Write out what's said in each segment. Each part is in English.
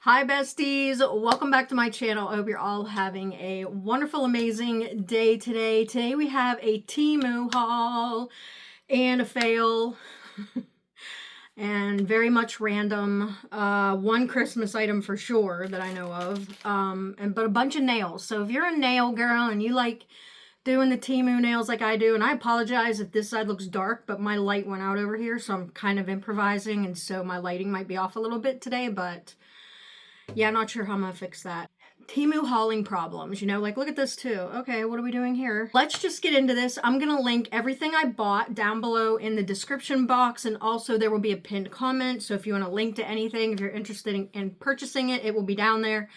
Hi besties, welcome back to my channel. I hope you're all having a wonderful, amazing day today. Today we have a Temu haul and a fail and very much random. One Christmas item for sure that I know of, but a bunch of nails. So if you're a nail girl and you like doing the Temu nails like I do, and I apologize if this side looks dark, but my light went out over here, so I'm kind of improvising, and so my lighting might be off a little bit today, but yeah, not sure how I'm gonna fix that. Temu hauling problems, you know, like look at this too. Okay, what are we doing here? Let's just get into this. I'm gonna link everything I bought down below in the description box, and also there will be a pinned comment. So if you want to link to anything, if you're interested in purchasing it, it will be down there.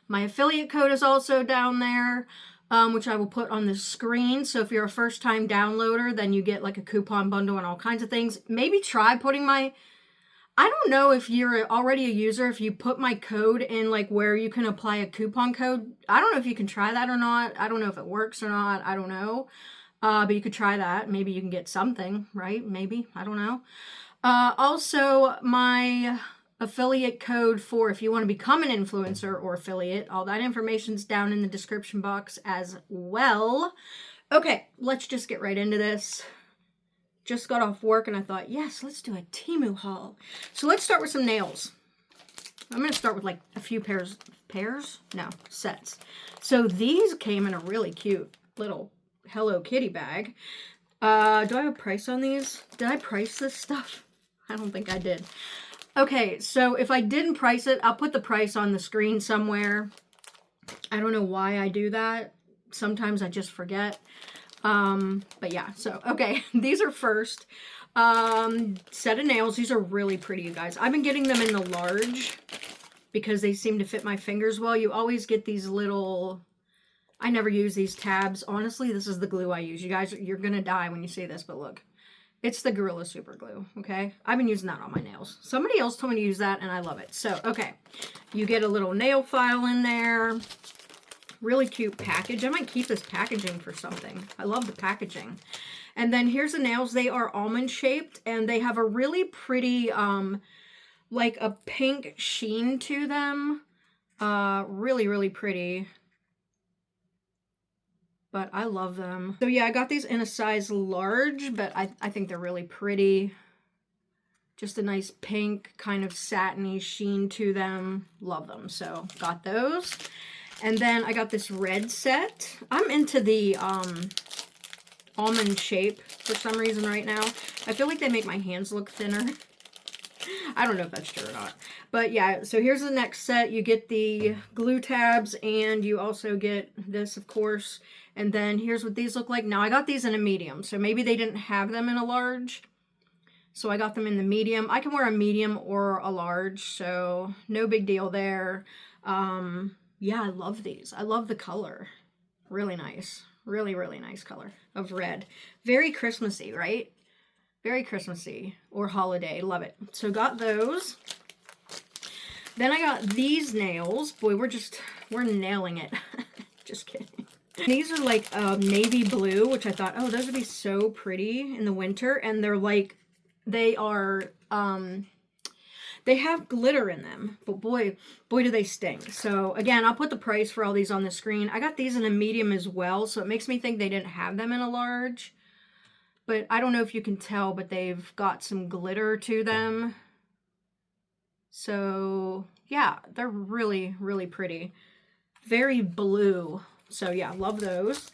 My affiliate code is also down there, which I will put on the screen. So if you're a first-time downloader, then you get like a coupon bundle and all kinds of things. Maybe try putting I don't know if you're already a user, if you put my code in like where you can apply a coupon code. I don't know if you can try that or not. I don't know if it works or not. I don't know. But you could try that. Maybe you can get something, right? Maybe. I don't know. Also, my affiliate code for if you want to become an influencer or affiliate, all that information's down in the description box as well. Okay, let's just get right into this. Just got off work and I thought, yes, let's do a Temu haul. So let's start with some nails. I'm going to start with like a few sets. So these came in a really cute little Hello Kitty bag. Do I have a price on these? Did I price this stuff? I don't think I did. Okay, so if I didn't price it, I'll put the price on the screen somewhere. I don't know why I do that. Sometimes I just forget. But yeah, so, okay, these are first, set of nails. These are really pretty, you guys. I've been getting them in the large because they seem to fit my fingers well. You always get these little, I never use these tabs. Honestly, this is the glue I use. You guys, you're gonna die when you see this, but look, it's the Gorilla Super Glue, okay? I've been using that on my nails. Somebody else told me to use that and I love it. So, okay, you get a little nail file in there. Really cute package. I might keep this packaging for something. I love the packaging. And then here's the nails. They are almond shaped and they have a really pretty, like a pink sheen to them. Really, really pretty. But I love them. So yeah, I got these in a size large, but I think they're really pretty. Just a nice pink kind of satiny sheen to them. Love them. So got those. And then I got this red set. I'm into the almond shape for some reason right now. I feel like they make my hands look thinner. I don't know if that's true or not. But yeah, so here's the next set. You get the glue tabs and you also get this, of course. And then here's what these look like. Now I got these in a medium, so maybe they didn't have them in a large. So I got them in the medium. I can wear a medium or a large, so no big deal there. Yeah, I love these. I love the color. Really nice. Really, really nice color of red. Very Christmassy, right? Very Christmassy or holiday. Love it. So got those. Then I got these nails. Boy, we're nailing it. Just kidding. These are like navy blue, which I thought, oh, those would be so pretty in the winter. And they're like, they are, they have glitter in them, but boy do they sting. So again, I'll put the price for all these on the screen. I got these in a medium as well, so it makes me think they didn't have them in a large. But I don't know if you can tell, but they've got some glitter to them. So yeah, they're really, really pretty. Very blue. So yeah, love those.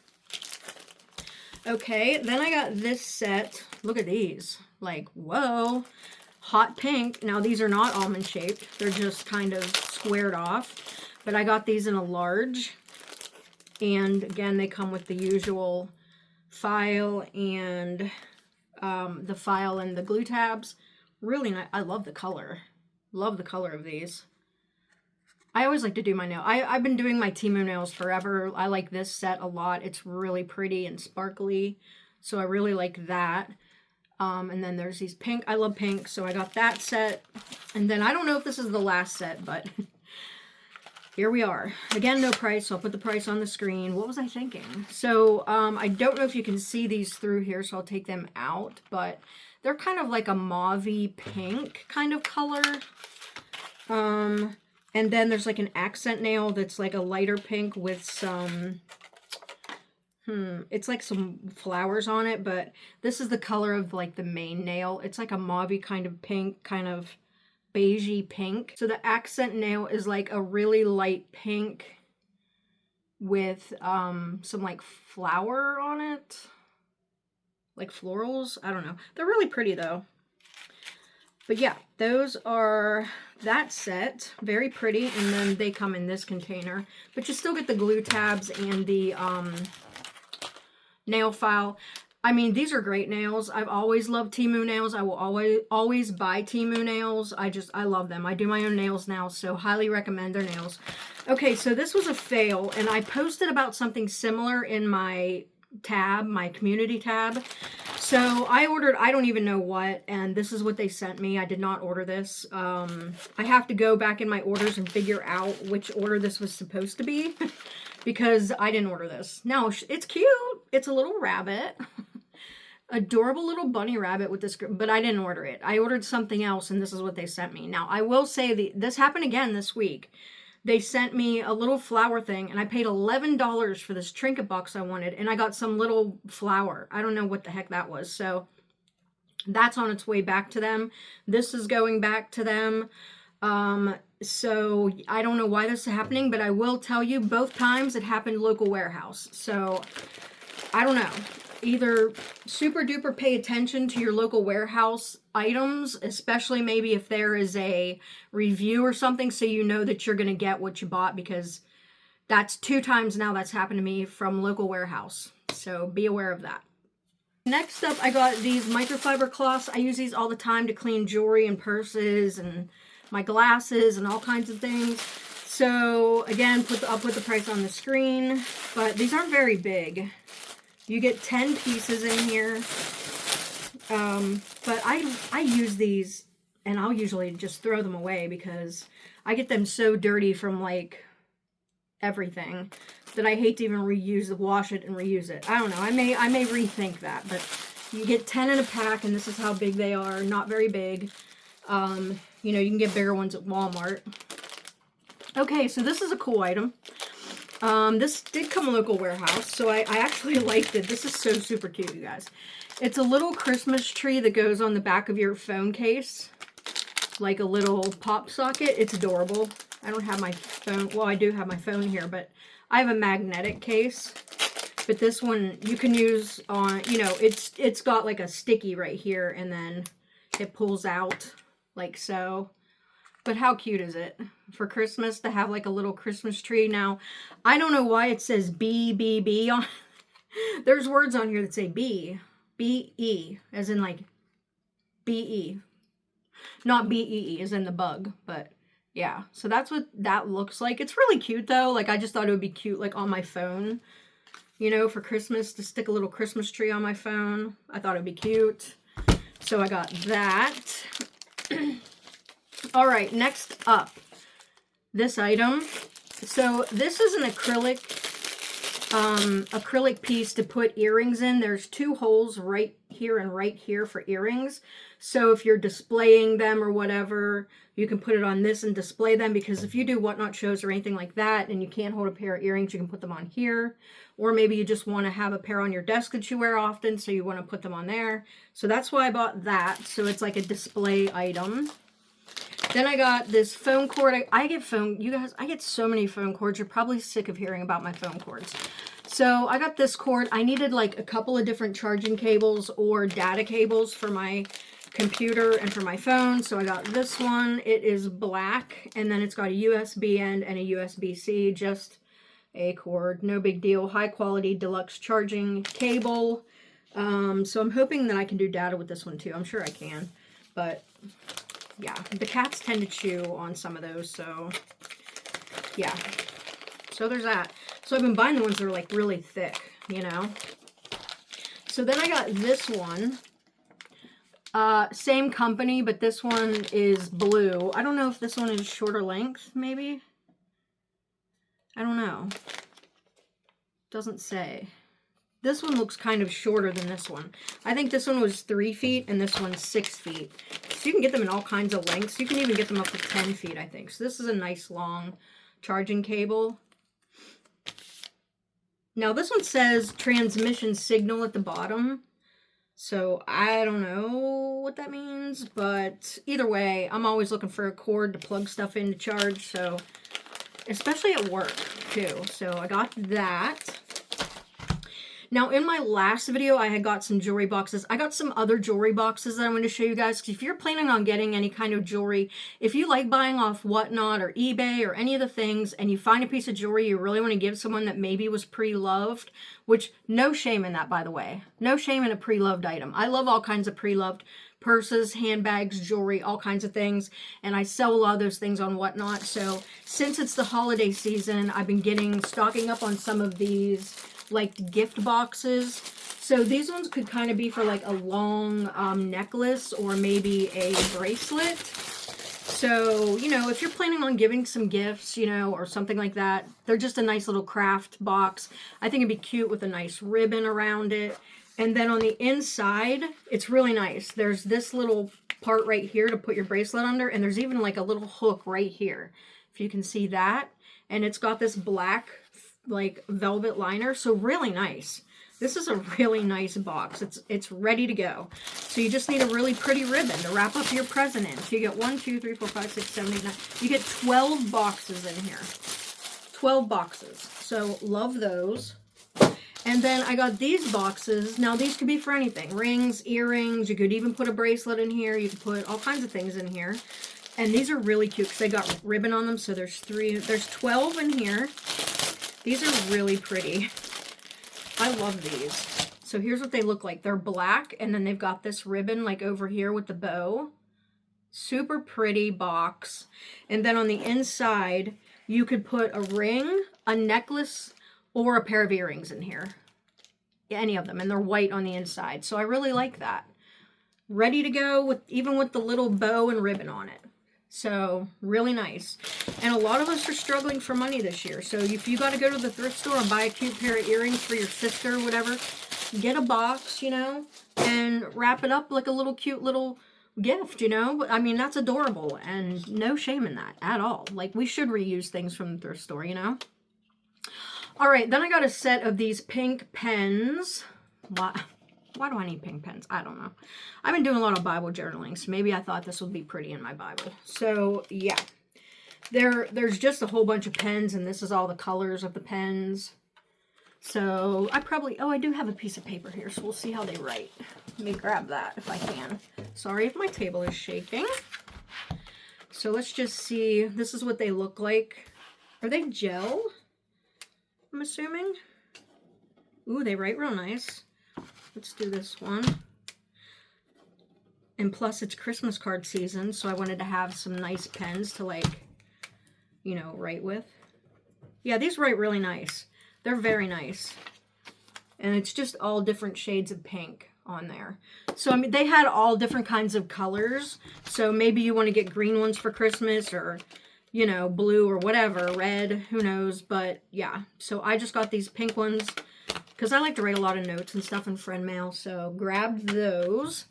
Okay, then I got this set. Look at these. Like, whoa. Hot pink. Now these are not almond shaped. They're just kind of squared off. But I got these in a large. And again, they come with the usual file and the glue tabs. Really nice. I love the color. Love the color of these. I always like to do my nail. I've been doing my Temu nails forever. I like this set a lot. It's really pretty and sparkly. So I really like that. And then there's these pink. I love pink, so I got that set. And then I don't know if this is the last set, but here we are. Again, no price, so I'll put the price on the screen. What was I thinking? So I don't know if you can see these through here, so I'll take them out, but they're kind of like a mauvey pink kind of color. And then there's like an accent nail that's like a lighter pink with some, it's like some flowers on it, but this is the color of like the main nail. It's like a mauvey kind of pink, kind of beigey pink. So the accent nail is like a really light pink with some like flower on it, like florals. I don't know. They're really pretty though. But yeah, those are that set. Very pretty. And then they come in this container. But you still get the glue tabs and the nail file. I mean, these are great nails. I've always loved Temu nails. I will always buy Temu nails. I love them. I do my own nails now, so highly recommend their nails. Okay, so this was a fail, and I posted about something similar in my tab, my community tab. So I ordered, I don't even know what, and this is what they sent me. I did not order this. I have to go back in my orders and figure out which order this was supposed to be because I didn't order this. No, it's cute. It's a little rabbit. Adorable little bunny rabbit with this, but I didn't order it. I ordered something else, and this is what they sent me. Now, I will say this happened again this week. They sent me a little flower thing, and I paid $11 for this trinket box I wanted, and I got some little flower. I don't know what the heck that was, so that's on its way back to them. This is going back to them. So I don't know why this is happening, but I will tell you both times it happened local warehouse. So I don't know. Either super duper pay attention to your local warehouse items, especially maybe if there is a review or something, so you know that you're going to get what you bought, because that's 2 times now that's happened to me from local warehouse. So be aware of that. Next up, I got these microfiber cloths. I use these all the time to clean jewelry and purses and my glasses and all kinds of things. So again, I'll put the price on the screen, but these aren't very big. You get 10 pieces in here, but I use these, and I'll usually just throw them away because I get them so dirty from like everything that I hate to even wash it and reuse it. I don't know. I may rethink that, but you get 10 in a pack, and this is how big they are. Not very big. You know, you can get bigger ones at Walmart. Okay, so this is a cool item. This did come local warehouse, so I actually liked it. This is so super cute, you guys. It's a little Christmas tree that goes on the back of your phone case, like a little pop socket. It's adorable. I don't have my phone. Well, I do have my phone here, but I have a magnetic case. But this one you can use on, you know, it's got like a sticky right here, and then it pulls out like so. But how cute is it for Christmas to have like a little Christmas tree? Now, I don't know why it says B on. There's words on here that say B-E, as in like B-E. Not B-E-E, as in the bug, but yeah. So that's what that looks like. It's really cute though. Like, I just thought it would be cute like on my phone, you know, for Christmas, to stick a little Christmas tree on my phone. I thought it'd be cute. So I got that. All right, next up, this item. So this is an acrylic piece to put earrings in. There's 2 holes right here and right here for earrings. So if you're displaying them or whatever, you can put it on this and display them, because if you do whatnot shows or anything like that and you can't hold a pair of earrings, you can put them on here. Or maybe you just want to have a pair on your desk that you wear often, so you want to put them on there. So that's why I bought that. So it's like a display item. Then I got this phone cord. I get so many phone cords. You're probably sick of hearing about my phone cords. So I got this cord. I needed like a couple of different charging cables or data cables for my computer and for my phone. So I got this one. It is black, and then it's got a USB end and a USB-C, just a cord. No big deal. High quality deluxe charging cable. So I'm hoping that I can do data with this one too. I'm sure I can, but yeah, the cats tend to chew on some of those, so yeah. So there's that. So I've been buying the ones that are like really thick, you know. So then I got this one. Same company, but this one is blue. I don't know if this one is shorter length, maybe. I don't know. Doesn't say. This one looks kind of shorter than this one. I think this one was 3 feet and this one's 6 feet. So you can get them in all kinds of lengths. You can even get them up to 10 feet, I think. So this is a nice long charging cable. Now this one says transmission signal at the bottom. So I don't know what that means, but either way, I'm always looking for a cord to plug stuff in to charge. So especially at work too. So I got that. Now, in my last video, I had got some jewelry boxes. I got some other jewelry boxes that I'm going to show you guys. If you're planning on getting any kind of jewelry, if you like buying off Whatnot or eBay or any of the things, and you find a piece of jewelry you really want to give someone that maybe was pre-loved, which no shame in that, by the way. No shame in a pre-loved item. I love all kinds of pre-loved purses, handbags, jewelry, all kinds of things. And I sell a lot of those things on Whatnot. So since it's the holiday season, I've been stocking up on some of these like gift boxes. So these ones could kind of be for like a long necklace or maybe a bracelet. So, you know, if you're planning on giving some gifts, you know, or something like that, they're just a nice little craft box. I think it'd be cute with a nice ribbon around it. And then on the inside, it's really nice. There's this little part right here to put your bracelet under, and there's even like a little hook right here, if you can see that. And it's got this black like velvet liner, so really nice. This is a really nice box. It's ready to go. So you just need a really pretty ribbon to wrap up your present in. So you get 1, 2, 3, 4, 5, 6, 7, 8, 9. You get 12 boxes in here. 12 boxes. So love those. And then I got these boxes. Now these could be for anything. Rings, earrings. You could even put a bracelet in here. You could put all kinds of things in here. And these are really cute because they got ribbon on them. So there's 12 in here. These are really pretty. I love these. So here's what they look like. They're black, and then they've got this ribbon like over here with the bow. Super pretty box. And then on the inside, you could put a ring, a necklace, or a pair of earrings in here. Any of them, and they're white on the inside. So I really like that. Ready to go, even with the little bow and ribbon on it. So really nice. And a lot of us are struggling for money this year. So if you got to go to the thrift store and buy a cute pair of earrings for your sister or whatever, get a box, you know, and wrap it up like a little cute little gift, you know. I mean, that's adorable and no shame in that at all. Like, we should reuse things from the thrift store, you know. All right, then I got a set of these pink pens. Why do I need pink pens? I don't know. I've been doing a lot of Bible journaling, so maybe I thought this would be pretty in my Bible. So, yeah. There's just a whole bunch of pens, and this is all the colors of the pens. So, I do have a piece of paper here, so we'll see how they write. Let me grab that if I can. Sorry if my table is shaking. So, let's just see. This is what they look like. Are they gel? I'm assuming. Ooh, they write real nice. Let's do this one. And plus it's Christmas card season, so I wanted to have some nice pens to, like, you know, write with. Yeah, these write really nice. They're very nice. And it's just all different shades of pink on there. So, I mean, they had all different kinds of colors. So maybe you want to get green ones for Christmas, or, you know, blue or whatever, red, who knows. But yeah, so I just got these pink ones because I like to write a lot of notes and stuff in friend mail, so grabbed those.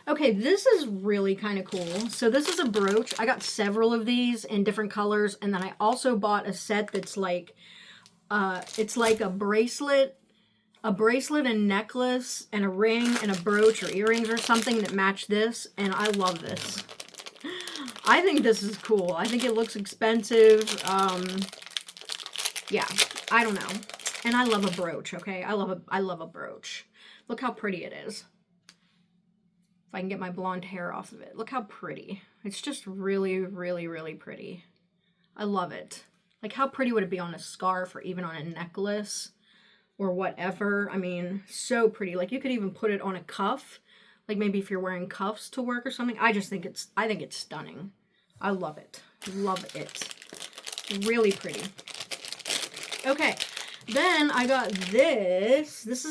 Okay, this is really kind of cool. So this is a brooch. I got several of these in different colors, and then I also bought a set that's like, it's like a bracelet and necklace and a ring and a brooch or earrings or something that match this, and I love this. I think this is cool. I think it looks expensive. Yeah, I don't know. And I love a brooch, okay? I love a brooch. Look how pretty it is. If I can get my blonde hair off of it. Look how pretty. It's just really, really, really pretty. I love it. Like, how pretty would it be on a scarf or even on a necklace or whatever? I mean, so pretty. Like, you could even put it on a cuff. Like, maybe if you're wearing cuffs to work or something. I think it's stunning. I love it. Love it. Really pretty. Okay. Then I got this. This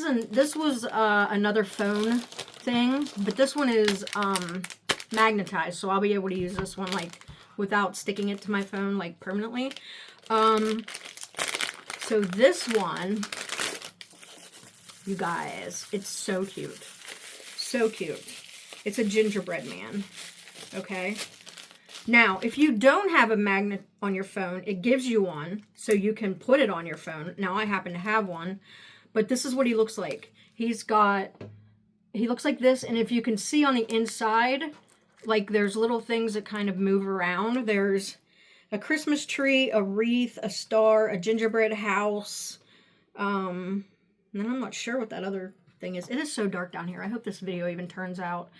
was another phone thing, but this one is magnetized, so I'll be able to use this one like without sticking it to my phone like permanently. So this one, you guys, it's so cute. So cute. It's a gingerbread man. Okay. Now, if you don't have a magnet on your phone, it gives you one so you can put it on your phone. Now, I happen to have one, but this is what he looks like. He looks like this, and if you can see on the inside, like there's little things that kind of move around. There's a Christmas tree, a wreath, a star, a gingerbread house. And then I'm not sure what that other thing is. It is so dark down here. I hope this video even turns out.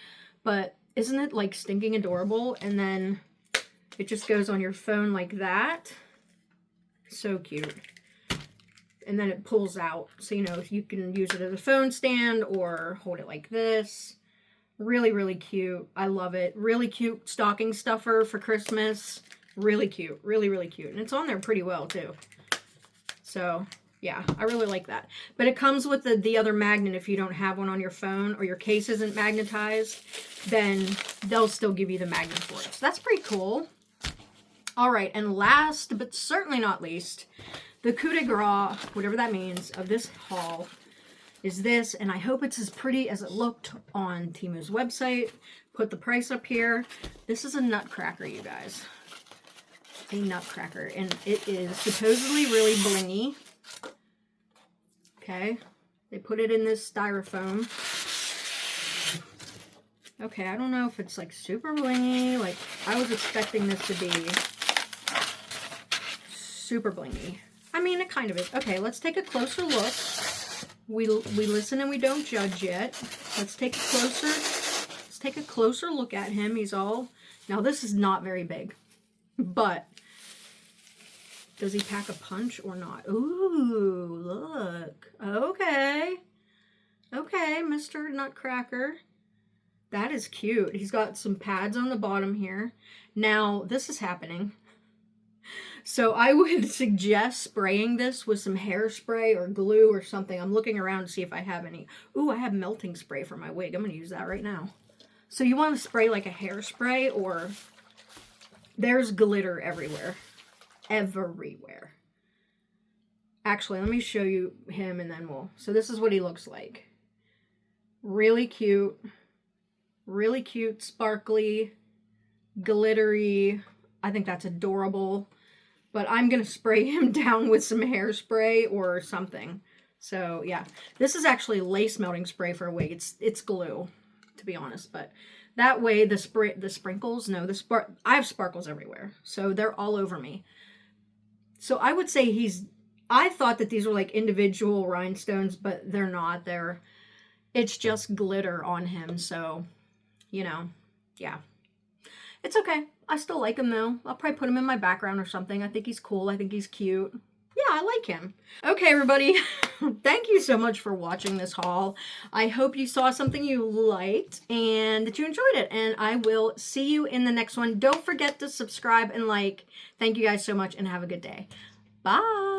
But isn't it like stinking adorable? And then it just goes on your phone like that. So cute. And then it pulls out. So, you know, you can use it as a phone stand or hold it like this. Really, really cute. I love it. Really cute stocking stuffer for Christmas. Really cute. Really, really cute. And it's on there pretty well, too. So, yeah, I really like that. But it comes with the other magnet. If you don't have one on your phone or your case isn't magnetized, then they'll still give you the magnet for it. So that's pretty cool. All right, and last but certainly not least, the coup de grace, whatever that means, of this haul is this, and I hope it's as pretty as it looked on Temu's website. Put the price up here. This is a Nutcracker, you guys. A Nutcracker, and it is supposedly really blingy. Okay, they put it in this styrofoam. Okay, I don't know if it's like super blingy. Like, I was expecting this to be super blingy. I mean, it kind of is. Okay, let's take a closer look. We listen and we don't judge yet. Let's take a closer look at him. He's all, now this is not very big, but does he pack a punch or not? Ooh, look. Okay. Okay, Mr. Nutcracker. That is cute. He's got some pads on the bottom here. Now, this is happening. So I would suggest spraying this with some hairspray or glue or something. I'm looking around to see if I have any. Ooh, I have melting spray for my wig. I'm going to use that right now. So you want to spray like a hairspray, or there's glitter everywhere. Everywhere. Actually, let me show you him and then we'll... So this is what he looks like. Really cute. Really cute, sparkly, glittery. I think that's adorable. But I'm going to spray him down with some hairspray or something. So, yeah. This is actually lace melting spray for a wig. It's glue, to be honest. But that way, the sprinkles, no, I have sparkles everywhere. So, they're all over me. So, I would say I thought that these were like individual rhinestones, but they're not. It's just glitter on him. So, you know, yeah. It's okay. I still like him though. I'll probably put him in my background or something. I think he's cool. I think he's cute. Yeah, I like him. Okay, everybody. Thank you so much for watching this haul. I hope you saw something you liked and that you enjoyed it. And I will see you in the next one. Don't forget to subscribe and like. Thank you guys so much and have a good day. Bye.